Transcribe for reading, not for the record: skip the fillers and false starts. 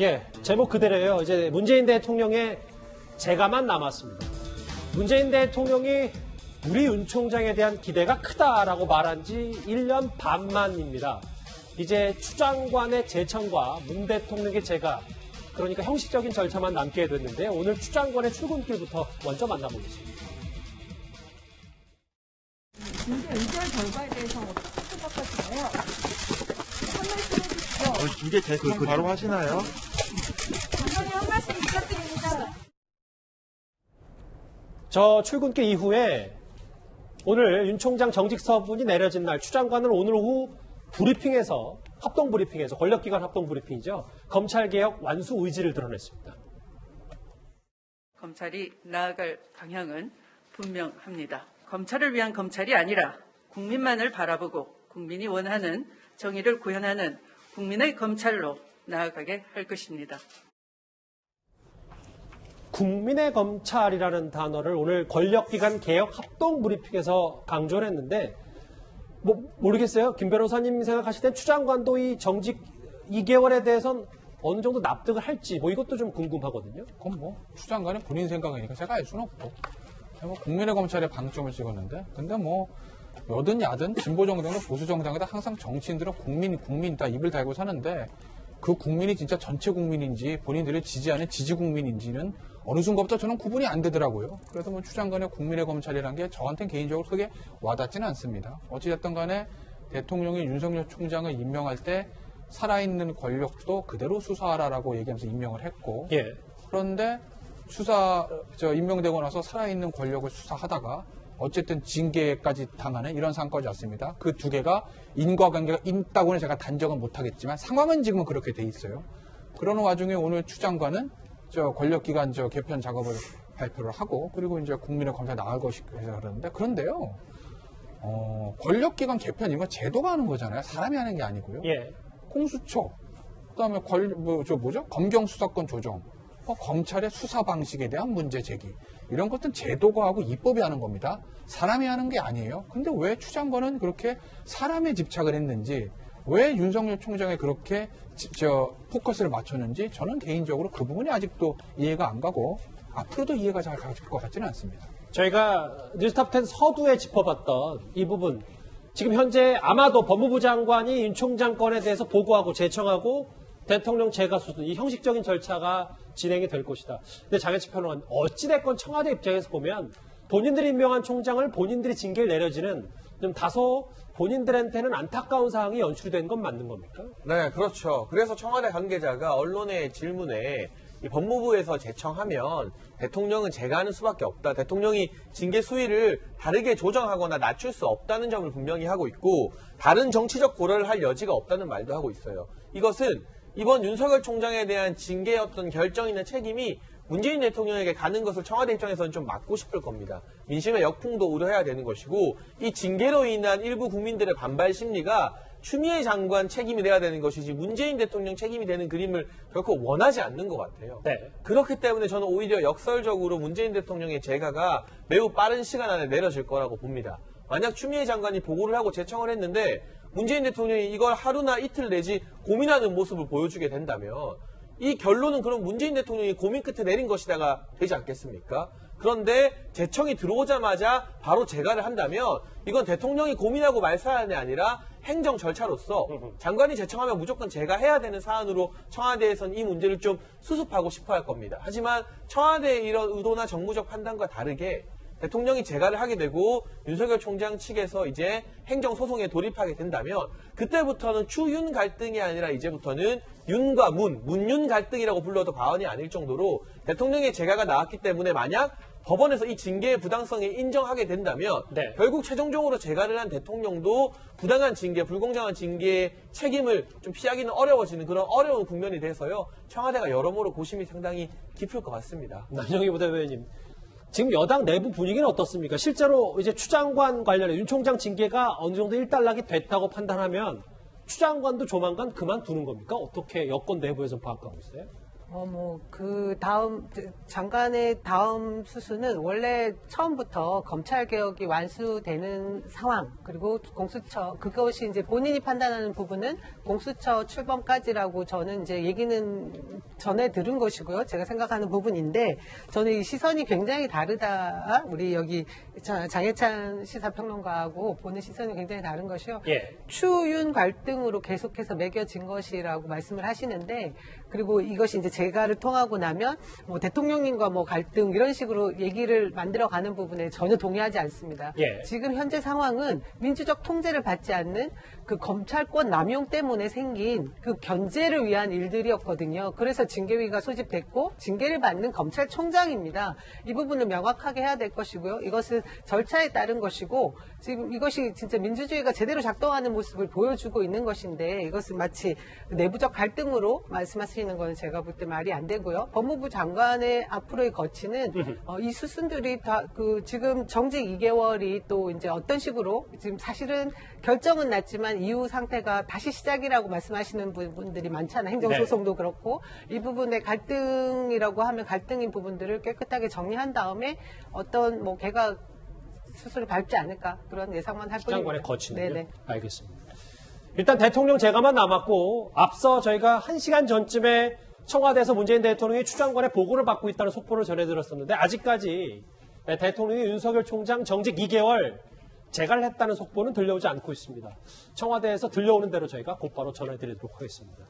예, 제목 그대로예요. 이제 문재인 대통령의 재가만 남았습니다. 문재인 대통령이 우리 윤 총장에 대한 기대가 크다라고 말한 지 1년 반만입니다. 이제 추장관의 재청과 문 대통령의 재가, 그러니까 형식적인 절차만 남게 됐는데 오늘 추장관의 출근길부터 먼저 만나보겠습니다. 문제 의결 결과에 대해서 어떻게 생각하시나요? 한 말씀 해주시죠. 이제 대충 바로 하시나요? 장관님 한 말씀 부탁드립니다. 저 출근길 이후에 오늘 윤 총장 정직 서분이 내려진 날 추장관은 오늘 오후 브리핑에서 합동 브리핑에서 권력기관 합동 브리핑이죠. 검찰개혁 완수 의지를 드러냈습니다. 검찰이 나아갈 방향은 분명합니다. 검찰을 위한 검찰이 아니라 국민만을 바라보고 국민이 원하는 정의를 구현하는 국민의 검찰로 나아가게 할 것입니다. 국민의 검찰이라는 단어를 오늘 권력기관 개혁 합동 브리핑에서 강조를 했는데 모르겠어요. 김 변호사님 생각하실 땐 추장관도 이 정직 2개월에 대해선 어느 정도 납득을 할지 이것도 좀 궁금하거든요. 그건 추장관이 본인 생각이니까 제가 알 수는 없고 국민의 검찰에 방점을 찍었는데 근데 여든 야든 진보 정당이나 보수 정당이다 항상 정치인들은 국민 다 입을 달고 사는데 그 국민이 진짜 전체 국민인지 본인들을 지지하는 지지 국민인지는 어느 순간부터 저는 구분이 안 되더라고요. 그래서 추장관의 국민의 검찰이라는 게 저한테는 개인적으로 크게 와닿지는 않습니다. 어찌됐든 간에 대통령이 윤석열 총장을 임명할 때 살아있는 권력도 그대로 수사하라라고 얘기하면서 임명을 했고 예. 그런데 임명되고 나서 살아있는 권력을 수사하다가 어쨌든 징계까지 당하는 이런 상황까지 왔습니다. 그 두 개가 인과관계가 있다고는 제가 단정은 못하겠지만 상황은 지금은 그렇게 돼 있어요. 그러는 와중에 오늘 추장관은 권력기관 개편 작업을 발표를 하고 그리고 이제 국민의 검찰에 나갈 것이다 그러는데 그런데요. 권력기관 개편 이건 제도가 하는 거잖아요. 사람이 하는 게 아니고요. 예. 공수처, 그다음에 검경 수사권 조정, 검찰의 수사 방식에 대한 문제 제기 이런 것들은 제도가 하고 입법이 하는 겁니다. 사람이 하는 게 아니에요. 근데 왜 추장관은 그렇게 사람에 집착을 했는지 왜 윤석열 총장에 그렇게 포커스를 맞췄는지 저는 개인적으로 그 부분이 아직도 이해가 안 가고 앞으로도 이해가 잘 갈 것 같지는 않습니다. 저희가 뉴스탑10 서두에 짚어봤던 이 부분 지금 현재 아마도 법무부 장관이 윤 총장 건에 대해서 보고하고 제청하고 대통령 재가 수준 이 형식적인 절차가 진행이 될 것이다. 근데 장혜철 평론가는 어찌됐건 청와대 입장에서 보면 본인들이 임명한 총장을 본인들이 징계를 내려지는 좀 다소 본인들한테는 안타까운 상황이 연출된 건 맞는 겁니까? 네, 그렇죠. 그래서 청와대 관계자가 언론의 질문에 이 법무부에서 제청하면 대통령은 재가하는 수밖에 없다. 대통령이 징계 수위를 다르게 조정하거나 낮출 수 없다는 점을 분명히 하고 있고 다른 정치적 고려를 할 여지가 없다는 말도 하고 있어요. 이것은 이번 윤석열 총장에 대한 징계의 어떤 결정이나 책임이 문재인 대통령에게 가는 것을 청와대 입장에서는 좀 막고 싶을 겁니다. 민심의 역풍도 우려해야 되는 것이고 이 징계로 인한 일부 국민들의 반발 심리가 추미애 장관 책임이 돼야 되는 것이지 문재인 대통령 책임이 되는 그림을 결코 원하지 않는 것 같아요. 네. 그렇기 때문에 저는 오히려 역설적으로 문재인 대통령의 재가가 매우 빠른 시간 안에 내려질 거라고 봅니다. 만약 추미애 장관이 보고를 하고 제청을 했는데 문재인 대통령이 이걸 하루나 이틀 내지 고민하는 모습을 보여주게 된다면 이 결론은 그럼 문재인 대통령이 고민 끝에 내린 것이다가 되지 않겠습니까? 그런데 제청이 들어오자마자 바로 재가를 한다면 이건 대통령이 고민하고 말 사안이 아니라 행정 절차로서 장관이 제청하면 무조건 재가해야 되는 사안으로 청와대에서는 이 문제를 좀 수습하고 싶어 할 겁니다. 하지만 청와대의 이런 의도나 정무적 판단과 다르게 대통령이 재가를 하게 되고 윤석열 총장 측에서 이제 행정소송에 돌입하게 된다면 그때부터는 추윤 갈등이 아니라 이제부터는 윤과 문윤 갈등이라고 불러도 과언이 아닐 정도로 대통령의 재가가 나왔기 때문에 만약 법원에서 이 징계의 부당성을 인정하게 된다면 네. 결국 최종적으로 재가를 한 대통령도 부당한 징계, 불공정한 징계의 책임을 좀 피하기는 어려워지는 그런 어려운 국면이 돼서요. 청와대가 여러모로 고심이 상당히 깊을 것 같습니다. 남영희 부대변인. 지금 여당 내부 분위기는 어떻습니까? 실제로 이제 추장관 관련해 윤 총장 징계가 어느 정도 일단락이 됐다고 판단하면 추장관도 조만간 그만두는 겁니까? 어떻게 여권 내부에서 파악하고 있어요? 그 다음, 장관의 다음 수순은 원래 처음부터 검찰 개혁이 완수되는 상황, 그리고 공수처, 그것이 이제 본인이 판단하는 부분은 공수처 출범까지라고 저는 이제 얘기는 전에 들은 것이고요. 제가 생각하는 부분인데, 저는 이 시선이 굉장히 다르다. 우리 여기 장혜찬 시사평론가하고 보는 시선이 굉장히 다른 것이요. 예. 추윤 갈등으로 계속해서 매겨진 것이라고 말씀을 하시는데, 그리고 이것이 이제 재가를 통하고 나면 뭐 대통령님과 뭐 갈등 이런 식으로 얘기를 만들어가는 부분에 전혀 동의하지 않습니다. 예. 지금 현재 상황은 민주적 통제를 받지 않는 그 검찰권 남용 때문에 생긴 그 견제를 위한 일들이었거든요. 그래서 징계위가 소집됐고 징계를 받는 검찰총장입니다. 이 부분을 명확하게 해야 될 것이고요. 이것은 절차에 따른 것이고 지금 이것이 진짜 민주주의가 제대로 작동하는 모습을 보여주고 있는 것인데 이것은 마치 내부적 갈등으로 말씀하시는 건 제가 볼 때 말이 안 되고요. 법무부 장관의 앞으로의 거치는 이 수순들이 다 그 지금 정직 2개월이 또 이제 어떤 식으로 지금 사실은 결정은 났지만 이후 상태가 다시 시작이라고 말씀하시는 분들이 많잖아요. 행정소송도 그렇고 이 부분의 갈등이라고 하면 갈등인 부분들을 깨끗하게 정리한 다음에 어떤 뭐 개가 수술을 밟지 않을까 그런 예상만 할 뿐입니다. 장관의 거치는요? 네네. 알겠습니다. 일단 대통령 재가만 남았고 앞서 저희가 1시간 전쯤에 청와대에서 문재인 대통령이 추 장관의 보고를 받고 있다는 속보를 전해드렸었는데 아직까지 대통령이 윤석열 총장 정직 2개월 재가를 했다는 속보는 들려오지 않고 있습니다. 청와대에서 들려오는 대로 저희가 곧바로 전해드리도록 하겠습니다.